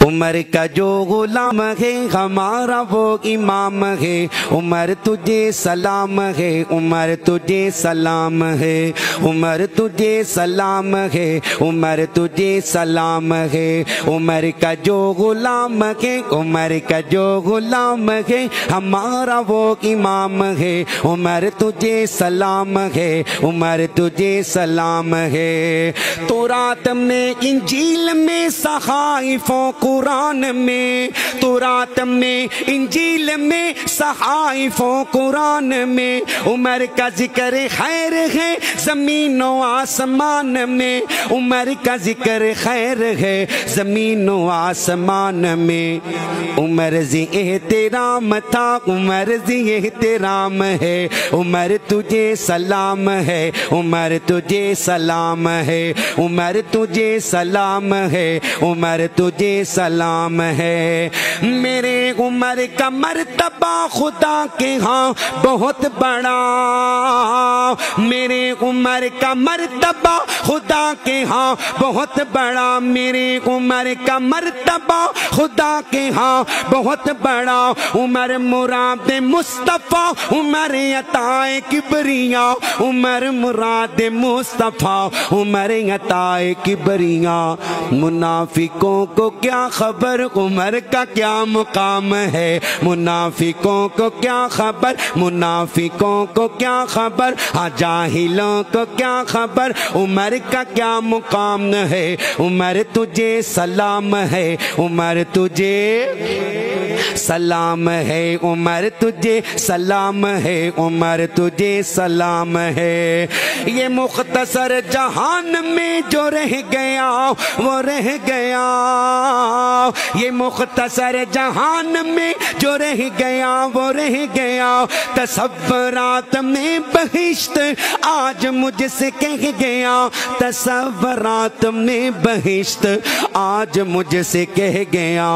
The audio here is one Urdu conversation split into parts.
عمر کا جو غلام ہے ہمارا وہ امام ہے، عمر تجھے سلام ہے، عمر تجھے سلام ہے، عمر تجھے سلام ہے، عمر تجھے سلام ہے، عمر کا جو غلام ہے، عمر کا جو غلام ہے ہمارا وہ امام ہے، عمر تجھے سلام ہے، عمر تجھے سلام ہے۔ تورات میں انجیل میں صحائف و قرآن میں، تورات میں انجیل میں صحائف و قرآن میں عمر کا ذکر خیر ہے زمین و آسمان میں، عمر کا ذکر خیر ہے زمین و آسمان میں۔ عمر زی احترام تھا، عمر زی احترام ہے، عمر تجھے سلام ہے، عمر تجھے سلام ہے، عمر تجھے سلام ہے، عمر تجھے سلام ہے۔ میرے عمر کا مرتبہ خدا کے ہاں بہت بڑا، میرے عمر کا مرتبہ خدا کے ہاں بہت بڑا، میرے عمر کا مرتبہ خدا کے ہاں بہت بڑا۔ عمر مراد مصطفیٰ، عمر عطا کبریا، عمر مراد مصطفیٰ، عمر عطا کبریا۔ منافقوں کو کیا خبر عمر کا کیا مقام ہے، منافقوں کو کیا خبر، منافقوں کو کیا خبر، ہاں جاہلوں کو کیا خبر عمر کا کیا مقام ہے۔ عمر تجھے سلام ہے، عمر تجھے سلام ہے، عمر تجھے سلام ہے، عمر تجھے سلام ہے۔ یہ مختصر جہان میں جو رہ گیا وہ رہ گیا، یہ مختصر جہان میں جو رہ گیا وہ رہ گیا۔ تصورات میں بہشت آج مجھ سے کہہ گیا، تصورات میں بہشت آج مجھ سے کہہ گیا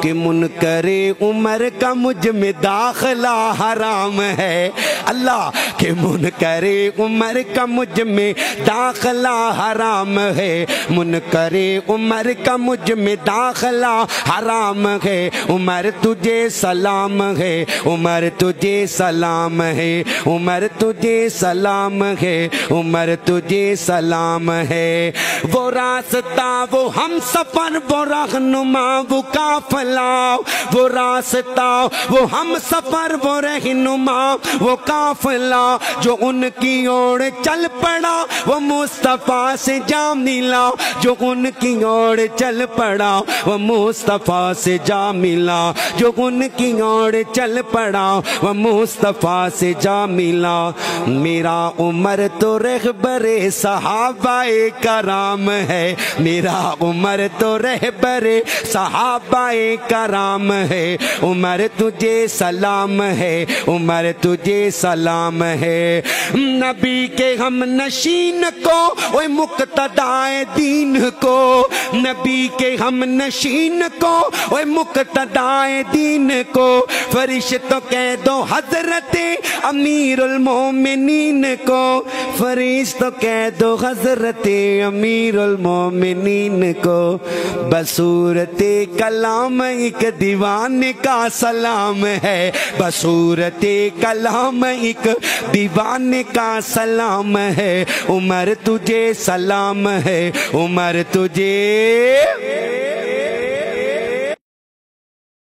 کہ منکر عمر کا مجھ میں داخلہ حرام ہے، اللہ کہ منکر عمر کا مجھ میں داخلہ حرام ہے، منکر عمر کا مجھ میں داخلہ حرام ہے۔ عمر تجھے سلام ہے، عمر تجھے سلام ہے، عمر تجھے سلام ہے، عمر تجھے سلام ہے۔ وہ راستہ وہ ہم سفر وہ رہنما وہ قافلہ، وہ راستہ وہ ہم سفر وہ رہنما وہ قافلہ، جو ان کی اور چل پڑا وہ مصطفیٰ سے جا ملا، جو ان کی اور چل پڑا وہ مصطفیٰ سے جا ملا، جو ان کی اور چل پڑا وہ مصطفیٰ سے جا ملا۔ میرا عمر تو رہبر صحابہ کرام ہے، میرا عمر تو رہبر صحابہ کرام ہے۔ عمر تجھے سلام ہے، عمر تجھے سلام ہے۔ نبی کے ہم نشین کو اوے مقتدائے دین کو، نبی کے ہم نشین کو اوے مقتدائے دین کو، فرشتوں کہہ دو حضرت امیر المومنین کو، فرشتوں کہہ دو حضرت امیر المومنین کو۔ بصورت کلام ایک دیوانے کا سلام ہے، بصورت کلام ایک دیوانے کا سلام ہے۔ عمر تجھے سلام ہے، عمر تجھے